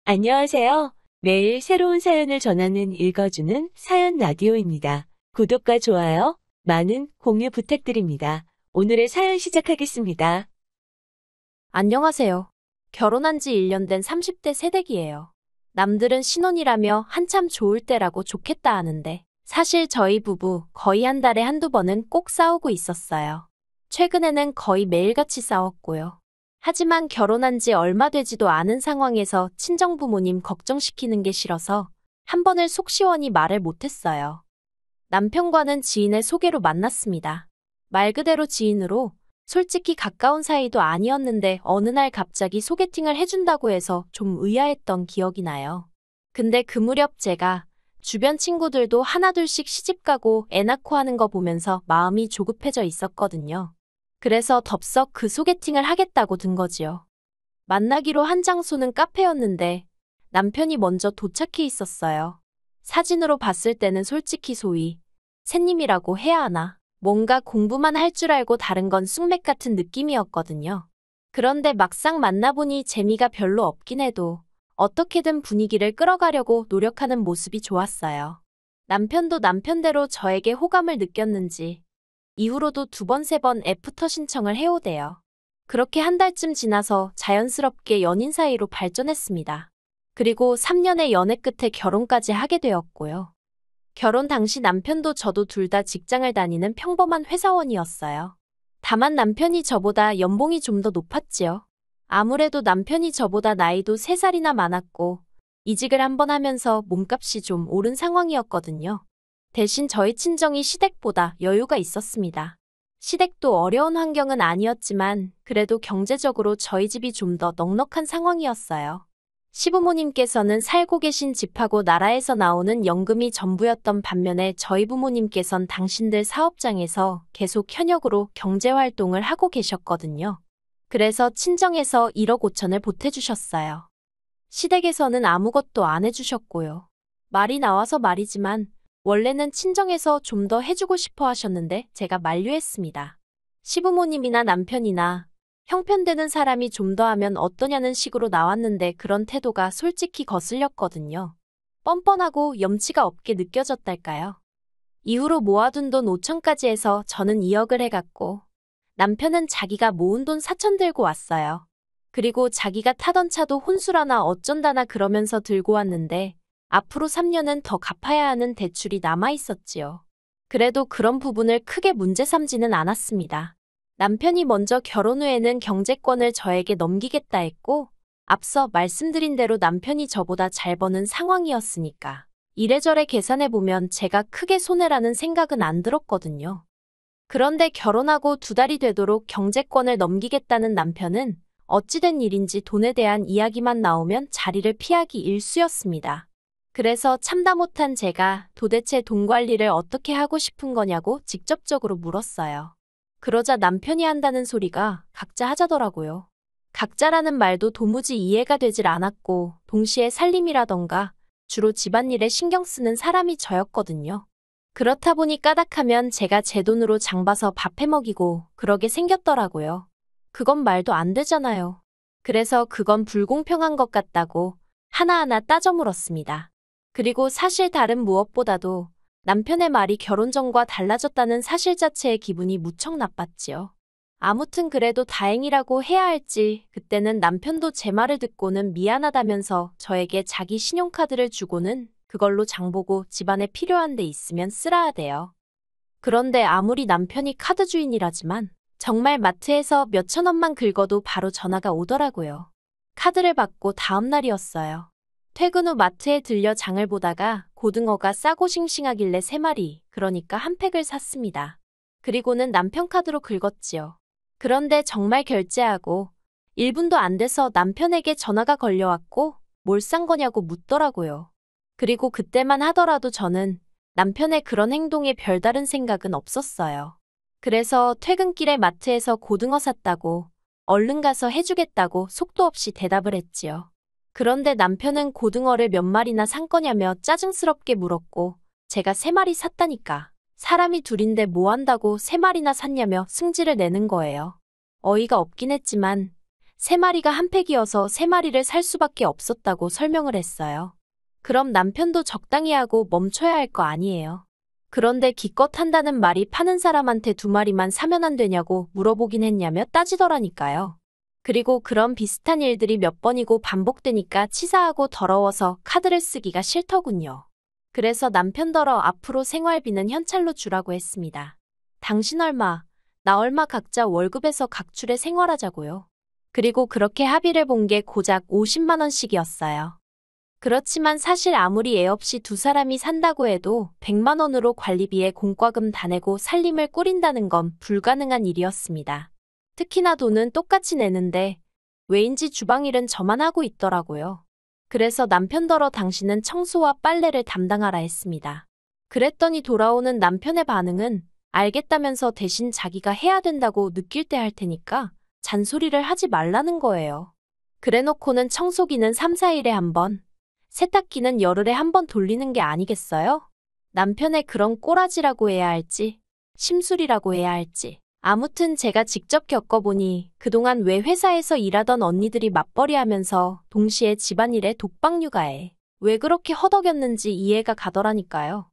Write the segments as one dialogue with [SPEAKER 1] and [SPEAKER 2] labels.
[SPEAKER 1] 안녕하세요. 매일 새로운 사연을 전하는 읽어주는 사연 라디오입니다. 구독과 좋아요, 많은 공유 부탁드립니다. 오늘의 사연 시작하겠습니다.
[SPEAKER 2] 안녕하세요. 결혼한 지 1년 된 30대 새댁이에요. 남들은 신혼이라며 한참 좋을 때라고 좋겠다 하는데 사실 저희 부부 거의 한 달에 한두 번은 꼭 싸우고 있었어요. 최근에는 거의 매일같이 싸웠고요. 하지만 결혼한 지 얼마 되지도 않은 상황에서 친정부모님 걱정시키는 게 싫어서 한 번을 속 시원히 말을 못했어요. 남편과는 지인의 소개로 만났습니다. 말 그대로 지인으로 솔직히 가까운 사이도 아니었는데 어느 날 갑자기 소개팅을 해준다고 해서 좀 의아했던 기억이 나요. 근데 그 무렵 제가 주변 친구들도 하나둘씩 시집가고 애 낳고 하는 거 보면서 마음이 조급해져 있었거든요. 그래서 덥석 그 소개팅을 하겠다고 든 거지요. 만나기로 한 장소는 카페였는데 남편이 먼저 도착해 있었어요. 사진으로 봤을 때는 솔직히 소위 새님이라고 해야 하나? 뭔가 공부만 할 줄 알고 다른 건 쑥맥 같은 느낌이었거든요. 그런데 막상 만나보니 재미가 별로 없긴 해도 어떻게든 분위기를 끌어가려고 노력하는 모습이 좋았어요. 남편도 남편대로 저에게 호감을 느꼈는지 이후로도 2번, 3번 애프터 신청을 해오대요. 그렇게 한 달쯤 지나서 자연스럽게 연인 사이로 발전했습니다. 그리고 3년의 연애 끝에 결혼까지 하게 되었고요. 결혼 당시 남편도 저도 둘 다 직장을 다니는 평범한 회사원이었어요. 다만 남편이 저보다 연봉이 좀 더 높았지요. 아무래도 남편이 저보다 나이도 3살이나 많았고 이직을 한번 하면서 몸값이 좀 오른 상황이었거든요. 대신 저희 친정이 시댁보다 여유가 있었습니다. 시댁도 어려운 환경은 아니었지만 그래도 경제적으로 저희 집이 좀 더 넉넉한 상황이었어요. 시부모님께서는 살고 계신 집하고 나라에서 나오는 연금이 전부였던 반면에 저희 부모님께선 당신들 사업장에서 계속 현역으로 경제활동을 하고 계셨거든요. 그래서 친정에서 1억 5천을 보태주셨어요. 시댁에서는 아무것도 안 해주셨고요. 말이 나와서 말이지만 원래는 친정에서 좀 더 해주고 싶어 하셨는데 제가 만류했습니다. 시부모님이나 남편이나 형편되는 사람이 좀 더 하면 어떠냐는 식으로 나왔는데 그런 태도가 솔직히 거슬렸거든요. 뻔뻔하고 염치가 없게 느껴졌달까요? 이후로 모아둔 돈 5천까지 해서 저는 2억을 해갔고 남편은 자기가 모은 돈 4천 들고 왔어요. 그리고 자기가 타던 차도 혼수라나 어쩐다나 그러면서 들고 왔는데 앞으로 3년은 더 갚아야 하는 대출이 남아있었지요. 그래도 그런 부분을 크게 문제 삼지는 않았습니다. 남편이 먼저 결혼 후에는 경제권을 저에게 넘기겠다 했고 앞서 말씀드린 대로 남편이 저보다 잘 버는 상황이었으니까 이래저래 계산해보면 제가 크게 손해라는 생각은 안 들었거든요. 그런데 결혼하고 2달이 되도록 경제권을 넘기겠다는 남편은 어찌된 일인지 돈에 대한 이야기만 나오면 자리를 피하기 일쑤였습니다. 그래서 참다 못한 제가 도대체 돈 관리를 어떻게 하고 싶은 거냐고 직접적으로 물었어요. 그러자 남편이 한다는 소리가 각자 하자더라고요. 각자라는 말도 도무지 이해가 되질 않았고 동시에 살림이라던가 주로 집안일에 신경 쓰는 사람이 저였거든요. 그렇다 보니 까닥하면 제가 제 돈으로 장 봐서 밥 해먹이고 그러게 생겼더라고요. 그건 말도 안 되잖아요. 그래서 그건 불공평한 것 같다고 하나하나 따져 물었습니다. 그리고 사실 다른 무엇보다도 남편의 말이 결혼 전과 달라졌다는 사실 자체에 기분이 무척 나빴지요. 아무튼 그래도 다행이라고 해야 할지 그때는 남편도 제 말을 듣고는 미안하다면서 저에게 자기 신용카드를 주고는 그걸로 장보고 집안에 필요한 데 있으면 쓰라 하대요. 그런데 아무리 남편이 카드 주인이라지만 정말 마트에서 몇천 원만 긁어도 바로 전화가 오더라고요. 카드를 받고 다음 날이었어요. 퇴근 후 마트에 들려 장을 보다가 고등어가 싸고 싱싱하길래 3마리, 그러니까 한 팩을 샀습니다. 그리고는 남편 카드로 긁었지요. 그런데 정말 결제하고 1분도 안 돼서 남편에게 전화가 걸려왔고 뭘 산 거냐고 묻더라고요. 그리고 그때만 하더라도 저는 남편의 그런 행동에 별다른 생각은 없었어요. 그래서 퇴근길에 마트에서 고등어 샀다고 얼른 가서 해주겠다고 속도 없이 대답을 했지요. 그런데 남편은 고등어를 몇 마리나 산 거냐며 짜증스럽게 물었고 제가 3마리 샀다니까. 사람이 둘인데 뭐 한다고 3마리나 샀냐며 승질을 내는 거예요. 어이가 없긴 했지만 3마리가 한 팩이어서 3마리를 살 수밖에 없었다고 설명을 했어요. 그럼 남편도 적당히 하고 멈춰야 할 거 아니에요. 그런데 기껏 한다는 말이 파는 사람한테 2마리만 사면 안 되냐고 물어보긴 했냐며 따지더라니까요. 그리고 그런 비슷한 일들이 몇 번이고 반복되니까 치사하고 더러워서 카드를 쓰기가 싫더군요. 그래서 남편더러 앞으로 생활비는 현찰로 주라고 했습니다. 당신 얼마, 나 얼마 각자 월급에서 각출해 생활하자고요. 그리고 그렇게 합의를 본 게 고작 50만 원씩이었어요. 그렇지만 사실 아무리 애 없이 2사람이 산다고 해도 100만 원으로 관리비에 공과금 다 내고 살림을 꾸린다는 건 불가능한 일이었습니다. 특히나 돈은 똑같이 내는데 왜인지 주방일은 저만 하고 있더라고요. 그래서 남편더러 당신은 청소와 빨래를 담당하라 했습니다. 그랬더니 돌아오는 남편의 반응은 알겠다면서 대신 자기가 해야 된다고 느낄 때 할 테니까 잔소리를 하지 말라는 거예요. 그래놓고는 청소기는 3, 4일에 한 번, 세탁기는 열흘에 한 번 돌리는 게 아니겠어요? 남편의 그런 꼬라지라고 해야 할지, 심술이라고 해야 할지. 아무튼 제가 직접 겪어보니 그동안 왜 회사에서 일하던 언니들이 맞벌이 하면서 동시에 집안일에 독박 육아에 왜 그렇게 허덕였는지 이해가 가더라니까요.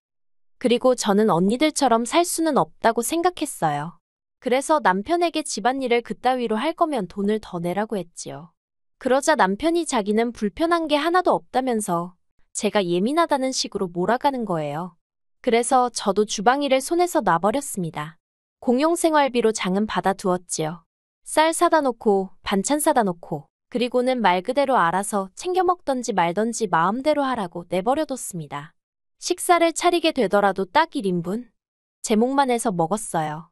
[SPEAKER 2] 그리고 저는 언니들처럼 살 수는 없다고 생각했어요. 그래서 남편에게 집안일을 그따위로 할 거면 돈을 더 내라고 했지요. 그러자 남편이 자기는 불편한 게 하나도 없다면서 제가 예민하다는 식으로 몰아가는 거예요. 그래서 저도 주방일을 손에서 놔버렸습니다. 공용생활비로 장은 받아두었지요. 쌀 사다 놓고 반찬 사다 놓고 그리고는 말 그대로 알아서 챙겨 먹던지 말던지 마음대로 하라고 내버려뒀습니다. 식사를 차리게 되더라도 딱 1인분? 제목만 해서 먹었어요.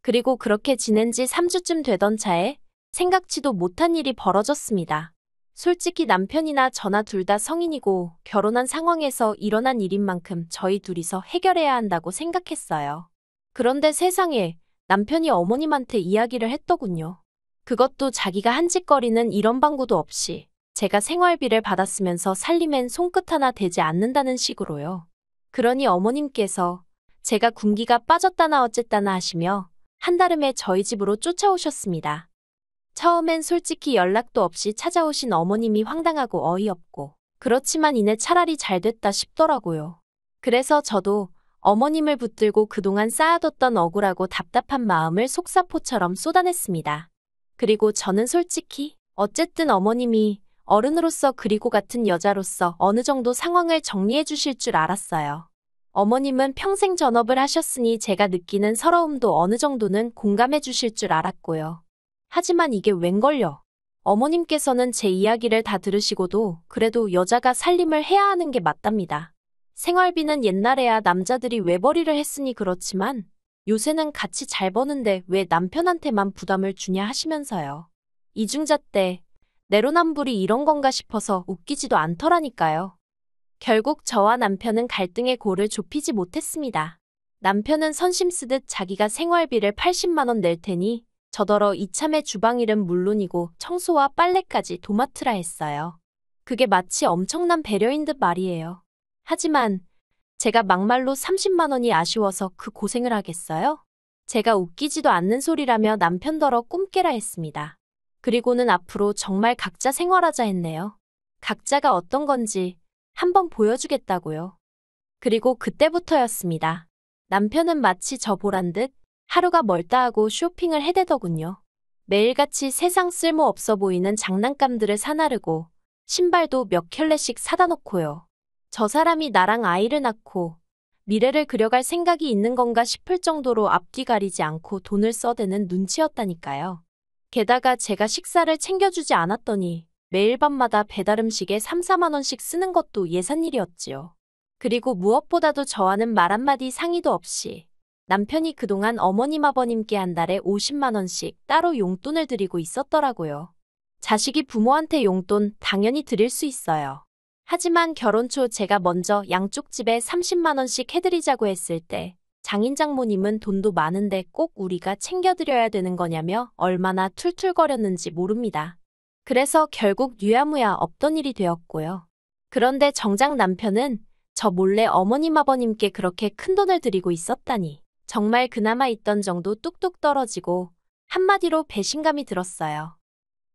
[SPEAKER 2] 그리고 그렇게 지낸 지 3주쯤 되던 차에 생각지도 못한 일이 벌어졌습니다. 솔직히 남편이나 저나 둘 다 성인이고 결혼한 상황에서 일어난 일인 만큼 저희 둘이서 해결해야 한다고 생각했어요. 그런데 세상에 남편이 어머님한테 이야기를 했더군요. 그것도 자기가 한 짓거리는 이런 방구도 없이 제가 생활비를 받았으면서 살림엔 손끝 하나 대지 않는다는 식으로요. 그러니 어머님께서 제가 군기가 빠졌다나 어쨌다나 하시며 한달음에 저희 집으로 쫓아오셨습니다. 처음엔 솔직히 연락도 없이 찾아오신 어머님이 황당하고 어이없고 그렇지만 이내 차라리 잘 됐다 싶더라고요. 그래서 저도 어머님을 붙들고 그동안 쌓아뒀던 억울하고 답답한 마음을 속사포처럼 쏟아냈습니다. 그리고 저는 솔직히 어쨌든 어머님이 어른으로서 그리고 같은 여자로서 어느 정도 상황을 정리해 주실 줄 알았어요. 어머님은 평생 전업을 하셨으니 제가 느끼는 서러움도 어느 정도는 공감해 주실 줄 알았고요. 하지만 이게 웬걸요. 어머님께서는 제 이야기를 다 들으시고도 그래도 여자가 살림을 해야 하는 게 맞답니다. 생활비는 옛날에야 남자들이 외벌이를 했으니 그렇지만 요새는 같이 잘 버는데 왜 남편한테만 부담을 주냐 하시면서요. 이중자 때 내로남불이 이런 건가 싶어서 웃기지도 않더라니까요. 결국 저와 남편은 갈등의 골을 좁히지 못했습니다. 남편은 선심 쓰듯 자기가 생활비를 80만 원 낼 테니 저더러 이참에 주방일은 물론이고 청소와 빨래까지 도맡으라 했어요. 그게 마치 엄청난 배려인 듯 말이에요. 하지만 제가 막말로 30만 원이 아쉬워서 그 고생을 하겠어요? 제가 웃기지도 않는 소리라며 남편더러 꿈깨라 했습니다. 그리고는 앞으로 정말 각자 생활하자 했네요. 각자가 어떤 건지 한번 보여주겠다고요. 그리고 그때부터였습니다. 남편은 마치 저 보란 듯 하루가 멀다 하고 쇼핑을 해대더군요. 매일같이 세상 쓸모없어 보이는 장난감들을 사나르고 신발도 몇 켤레씩 사다 놓고요. 저 사람이 나랑 아이를 낳고 미래를 그려갈 생각이 있는 건가 싶을 정도로 앞뒤 가리지 않고 돈을 써대는 눈치였다니까요. 게다가 제가 식사를 챙겨주지 않았더니 매일 밤마다 배달 음식에 3, 4만 원씩 쓰는 것도 예산일이었지요. 그리고 무엇보다도 저와는 말 한마디 상의도 없이 남편이 그동안 어머님 아버님께 한 달에 50만 원씩 따로 용돈을 드리고 있었더라고요. 자식이 부모한테 용돈 당연히 드릴 수 있어요. 하지만 결혼 초 제가 먼저 양쪽 집에 30만 원씩 해드리자고 했을 때 장인 장모님은 돈도 많은데 꼭 우리가 챙겨드려야 되는 거냐며 얼마나 툴툴거렸는지 모릅니다. 그래서 결국 유야무야 없던 일이 되었고요. 그런데 정작 남편은 저 몰래 어머님 아버님께 그렇게 큰 돈을 드리고 있었다니 정말 그나마 있던 정도 뚝뚝 떨어지고 한마디로 배신감이 들었어요.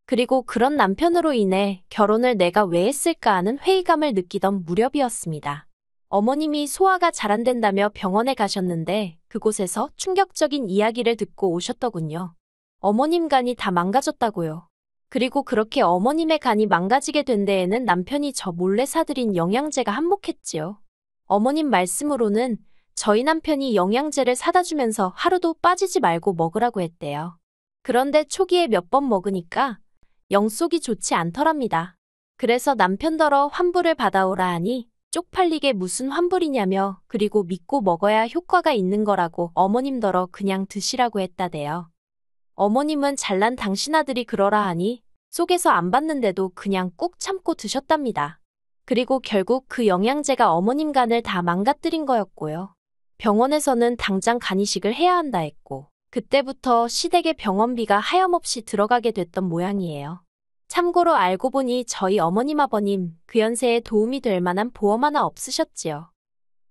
[SPEAKER 2] 그리고 그런 남편으로 인해 결혼을 내가 왜 했을까 하는 회의감을 느끼던 무렵이었습니다. 어머님이 소화가 잘 안 된다며 병원에 가셨는데 그곳에서 충격적인 이야기를 듣고 오셨더군요. 어머님 간이 다 망가졌다고요. 그리고 그렇게 어머님의 간이 망가지게 된 데에는 남편이 저 몰래 사들인 영양제가 한몫했지요. 어머님 말씀으로는 저희 남편이 영양제를 사다 주면서 하루도 빠지지 말고 먹으라고 했대요. 그런데 초기에 몇 번 먹으니까 영 속이 좋지 않더랍니다. 그래서 남편더러 환불을 받아오라 하니 쪽팔리게 무슨 환불이냐며 그리고 믿고 먹어야 효과가 있는 거라고 어머님더러 그냥 드시라고 했다대요. 어머님은 잘난 당신 아들이 그러라 하니 속에서 안 받는데도 그냥 꾹 참고 드셨답니다. 그리고 결국 그 영양제가 어머님 간을 다 망가뜨린 거였고요. 병원에서는 당장 간이식을 해야 한다 했고 그때부터 시댁의 병원비가 하염없이 들어가게 됐던 모양이에요. 참고로 알고 보니 저희 어머님 아버님 그 연세에 도움이 될 만한 보험 하나 없으셨지요.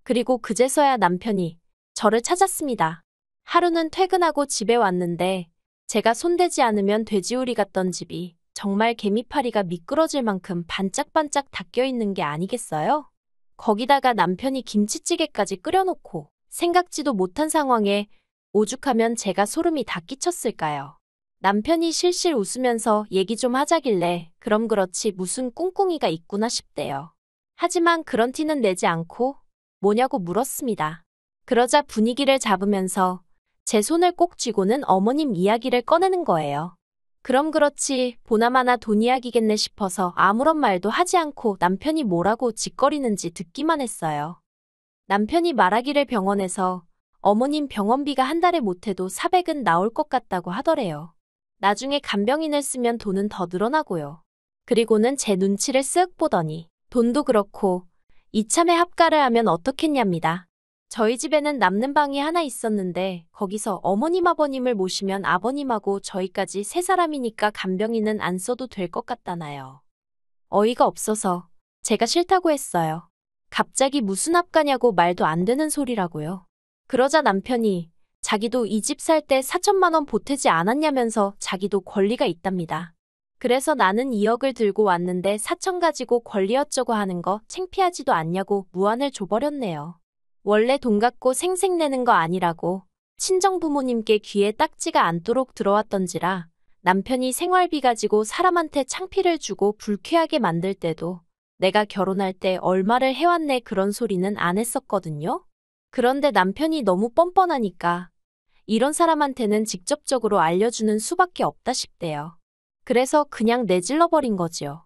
[SPEAKER 2] 그리고 그제서야 남편이 저를 찾았습니다. 하루는 퇴근하고 집에 왔는데 제가 손대지 않으면 돼지우리 같던 집이 정말 개미파리가 미끄러질 만큼 반짝반짝 닦여있는 게 아니겠어요? 거기다가 남편이 김치찌개까지 끓여놓고 생각지도 못한 상황에 오죽하면 제가 소름이 다 끼쳤을까요? 남편이 실실 웃으면서 얘기 좀 하자길래 그럼 그렇지 무슨 꿍꿍이가 있구나 싶대요. 하지만 그런 티는 내지 않고 뭐냐고 물었습니다. 그러자 분위기를 잡으면서 제 손을 꼭 쥐고는 어머님 이야기를 꺼내는 거예요. 그럼 그렇지 보나마나 돈 이야기겠네 싶어서 아무런 말도 하지 않고 남편이 뭐라고 짓거리는지 듣기만 했어요. 남편이 말하기를 병원에서 어머님 병원비가 한 달에 못해도 400은 나올 것 같다고 하더래요. 나중에 간병인을 쓰면 돈은 더 늘어나고요. 그리고는 제 눈치를 쓱 보더니 돈도 그렇고 이참에 합가를 하면 어떻겠냐입니다. 저희 집에는 남는 방이 하나 있었는데 거기서 어머님 아버님을 모시면 아버님하고 저희까지 세 사람이니까 간병인은 안 써도 될 것 같다나요. 어이가 없어서 제가 싫다고 했어요. 갑자기 무슨 합가냐고 말도 안 되는 소리라고요. 그러자 남편이 자기도 이 집 살 때 4천만 원 보태지 않았냐면서 자기도 권리가 있답니다. 그래서 나는 2억을 들고 왔는데 4천 가지고 권리 어쩌고 하는 거 창피하지도 않냐고 무안을 줘버렸네요. 원래 돈 갖고 생색 내는 거 아니라고 친정 부모님께 귀에 딱지가 않도록 들어왔던지라 남편이 생활비 가지고 사람한테 창피를 주고 불쾌하게 만들 때도 내가 결혼할 때 얼마를 해왔네 그런 소리는 안 했었거든요. 그런데 남편이 너무 뻔뻔하니까 이런 사람한테는 직접적으로 알려주는 수밖에 없다 싶대요. 그래서 그냥 내질러버린 거지요.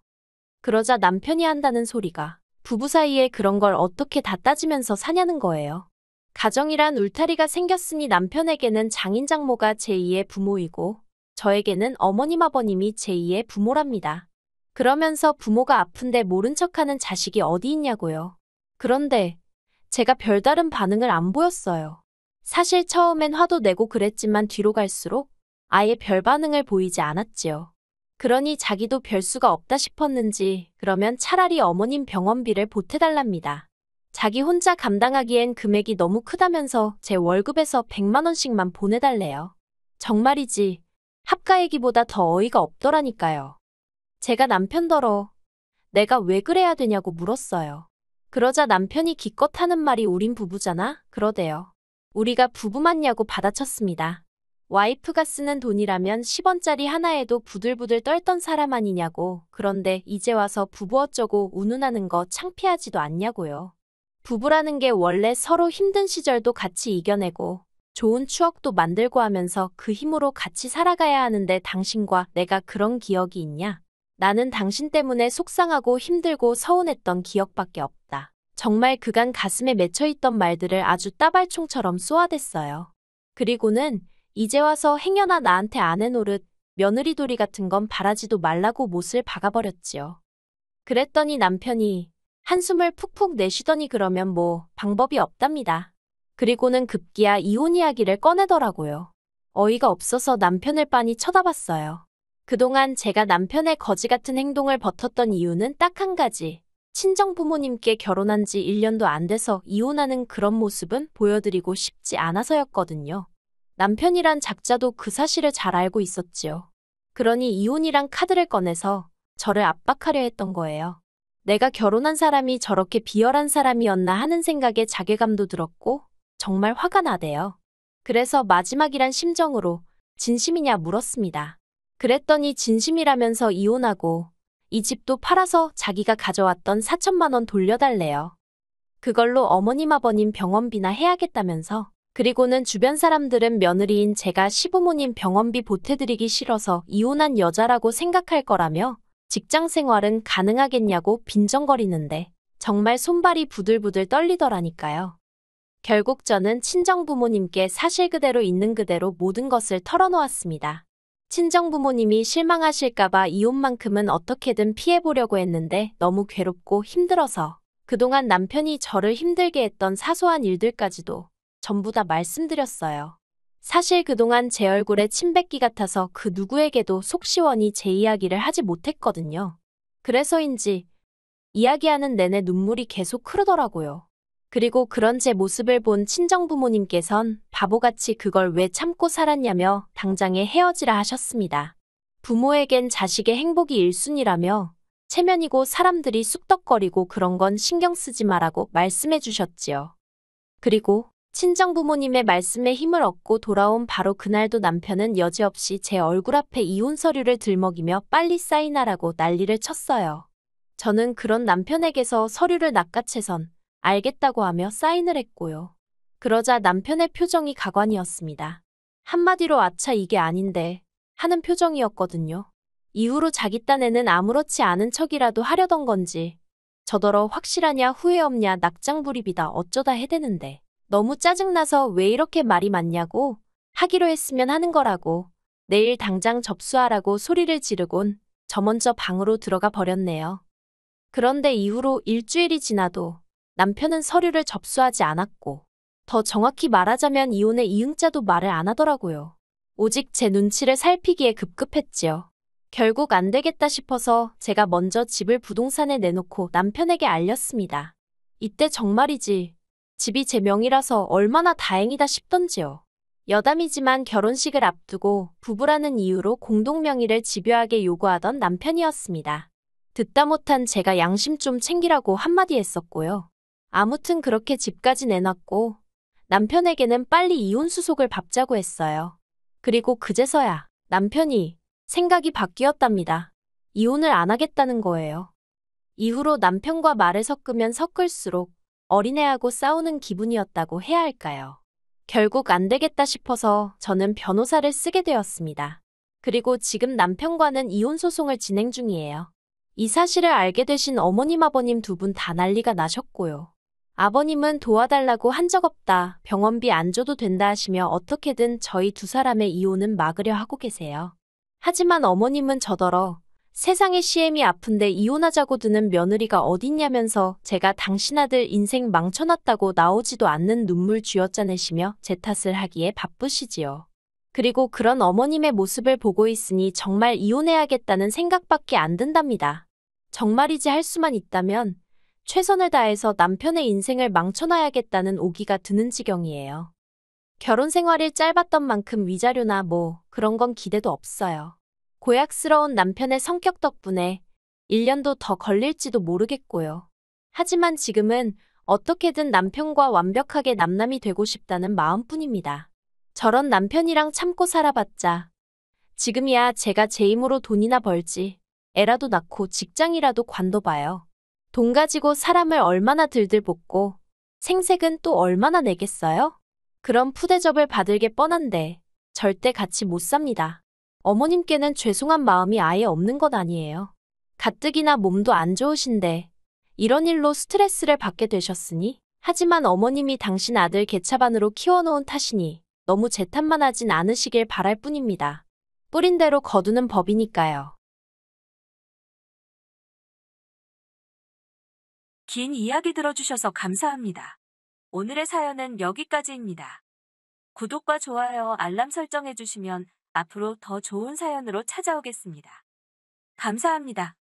[SPEAKER 2] 그러자 남편이 한다는 소리가 부부 사이에 그런 걸 어떻게 다 따지면서 사냐는 거예요. 가정이란 울타리가 생겼으니 남편에게는 장인 장모가 제2의 부모이고 저에게는 어머님 아버님이 제2의 부모랍니다. 그러면서 부모가 아픈데 모른 척하는 자식이 어디 있냐고요. 그런데 제가 별다른 반응을 안 보였어요. 사실 처음엔 화도 내고 그랬지만 뒤로 갈수록 아예 별 반응을 보이지 않았지요. 그러니 자기도 별 수가 없다 싶었는지 그러면 차라리 어머님 병원비를 보태달랍니다. 자기 혼자 감당하기엔 금액이 너무 크다면서 제 월급에서 100만 원씩만 보내달래요. 정말이지 합가 얘기보다 더 어이가 없더라니까요. 제가 남편더러 내가 왜 그래야 되냐고 물었어요. 그러자 남편이 기껏 하는 말이 우린 부부잖아 그러대요. 우리가 부부 맞냐고 받아쳤습니다. 와이프가 쓰는 돈이라면 10원짜리 하나에도 부들부들 떨던 사람 아니냐고. 그런데 이제 와서 부부 어쩌고 운운하는 거 창피하지도 않냐고요. 부부라는 게 원래 서로 힘든 시절도 같이 이겨내고 좋은 추억도 만들고 하면서 그 힘으로 같이 살아가야 하는데 당신과 내가 그런 기억이 있냐? 나는 당신 때문에 속상하고 힘들고 서운했던 기억밖에 없다. 정말 그간 가슴에 맺혀있던 말들을 아주 따발총처럼 쏘아댔어요. 그리고는 이제 와서 행여나 나한테 안 해노릇 며느리 도리 같은 건 바라지도 말라고 못을 박아버렸지요. 그랬더니 남편이 한숨을 푹푹 내쉬더니 그러면 뭐 방법이 없답니다. 그리고는 급기야 이혼 이야기를 꺼내더라고요. 어이가 없어서 남편을 빤히 쳐다봤어요. 그동안 제가 남편의 거지 같은 행동을 버텼던 이유는 딱 한 가지. 친정 부모님께 결혼한 지 1년도 안 돼서 이혼하는 그런 모습은 보여드리고 싶지 않아서였거든요. 남편이란 작자도 그 사실을 잘 알고 있었지요. 그러니 이혼이란 카드를 꺼내서 저를 압박하려 했던 거예요. 내가 결혼한 사람이 저렇게 비열한 사람이었나 하는 생각에 자괴감도 들었고 정말 화가 나대요. 그래서 마지막이란 심정으로 진심이냐 물었습니다. 그랬더니 진심이라면서 이혼하고 이 집도 팔아서 자기가 가져왔던 4천만 원 돌려달래요. 그걸로 어머님 아버님 병원비나 해야겠다면서. 그리고는 주변 사람들은 며느리인 제가 시부모님 병원비 보태드리기 싫어서 이혼한 여자라고 생각할 거라며 직장 생활은 가능하겠냐고 빈정거리는데 정말 손발이 부들부들 떨리더라니까요. 결국 저는 친정부모님께 사실 그대로 있는 그대로 모든 것을 털어놓았습니다. 친정부모님이 실망하실까봐 이혼만큼은 어떻게든 피해보려고 했는데 너무 괴롭고 힘들어서 그동안 남편이 저를 힘들게 했던 사소한 일들까지도 전부 다 말씀드렸어요. 사실 그동안 제 얼굴에 침 뱉기 같아서 그 누구에게도 속 시원히 제 이야기를 하지 못했거든요. 그래서인지 이야기하는 내내 눈물이 계속 흐르더라고요. 그리고 그런 제 모습을 본 친정부모님께선 바보같이 그걸 왜 참고 살았냐며 당장에 헤어지라 하셨습니다. 부모에겐 자식의 행복이 1순위라며 체면이고 사람들이 쑥덕거리고 그런 건 신경 쓰지 마라고 말씀해 주셨지요. 그리고 친정부모님의 말씀에 힘을 얻고 돌아온 바로 그날도 남편은 여지없이 제 얼굴 앞에 이혼 서류를 들먹이며 빨리 사인하라고 난리를 쳤어요. 저는 그런 남편에게서 서류를 낚아채선 알겠다고 하며 사인을 했고요. 그러자 남편의 표정이 가관이었습니다. 한마디로 아차 이게 아닌데 하는 표정이었거든요. 이후로 자기 딴에는 아무렇지 않은 척이라도 하려던 건지 저더러 확실하냐 후회 없냐 낙장불입이다 어쩌다 해대는데 너무 짜증나서 왜 이렇게 말이 많냐고 하기로 했으면 하는 거라고 내일 당장 접수하라고 소리를 지르곤 저 먼저 방으로 들어가 버렸네요. 그런데 이후로 일주일이 지나도 남편은 서류를 접수하지 않았고 더 정확히 말하자면 이혼의 이응자도 말을 안 하더라고요. 오직 제 눈치를 살피기에 급급했지요. 결국 안 되겠다 싶어서 제가 먼저 집을 부동산에 내놓고 남편에게 알렸습니다. 이때 정말이지 집이 제 명의라서 얼마나 다행이다 싶던지요. 여담이지만 결혼식을 앞두고 부부라는 이유로 공동명의를 집요하게 요구하던 남편이었습니다. 듣다 못한 제가 양심 좀 챙기라고 한마디 했었고요. 아무튼 그렇게 집까지 내놨고 남편에게는 빨리 이혼 수속을 밟자고 했어요. 그리고 그제서야 남편이 생각이 바뀌었답니다. 이혼을 안 하겠다는 거예요. 이후로 남편과 말을 섞으면 섞을수록 어린애하고 싸우는 기분이었다고 해야 할까요? 결국 안 되겠다 싶어서 저는 변호사를 쓰게 되었습니다. 그리고 지금 남편과는 이혼 소송을 진행 중이에요. 이 사실을 알게 되신 어머님 아버님 두 분 다 난리가 나셨고요. 아버님은 도와달라고 한 적 없다, 병원비 안 줘도 된다 하시며 어떻게든 저희 두 사람의 이혼은 막으려 하고 계세요. 하지만 어머님은 저더러 세상의 시엠이 아픈데 이혼하자고 드는 며느리가 어딨냐면서 제가 당신 아들 인생 망쳐놨다고 나오지도 않는 눈물 쥐어짜내시며 제 탓을 하기에 바쁘시지요. 그리고 그런 어머님의 모습을 보고 있으니 정말 이혼해야겠다는 생각밖에 안 든답니다. 정말이지 할 수만 있다면 최선을 다해서 남편의 인생을 망쳐놔야겠다는 오기가 드는 지경이에요. 결혼 생활이 짧았던 만큼 위자료나 뭐 그런 건 기대도 없어요. 고약스러운 남편의 성격 덕분에 1년도 더 걸릴지도 모르겠고요. 하지만 지금은 어떻게든 남편과 완벽하게 남남이 되고 싶다는 마음뿐입니다. 저런 남편이랑 참고 살아봤자 지금이야 제가 제 힘으로 돈이나 벌지 애라도 낳고 직장이라도 관둬봐요. 돈 가지고 사람을 얼마나 들들 볶고 생색은 또 얼마나 내겠어요? 그런 푸대접을 받을 게 뻔한데 절대 같이 못 삽니다. 어머님께는 죄송한 마음이 아예 없는 건 아니에요. 가뜩이나 몸도 안 좋으신데 이런 일로 스트레스를 받게 되셨으니 하지만 어머님이 당신 아들 개차반으로 키워놓은 탓이니 너무 제 탓만 하진 않으시길 바랄 뿐입니다. 뿌린 대로 거두는 법이니까요.
[SPEAKER 1] 긴 이야기 들어주셔서 감사합니다. 오늘의 사연은 여기까지입니다. 구독과 좋아요, 알람 설정해주시면 앞으로 더 좋은 사연으로 찾아오겠습니다. 감사합니다.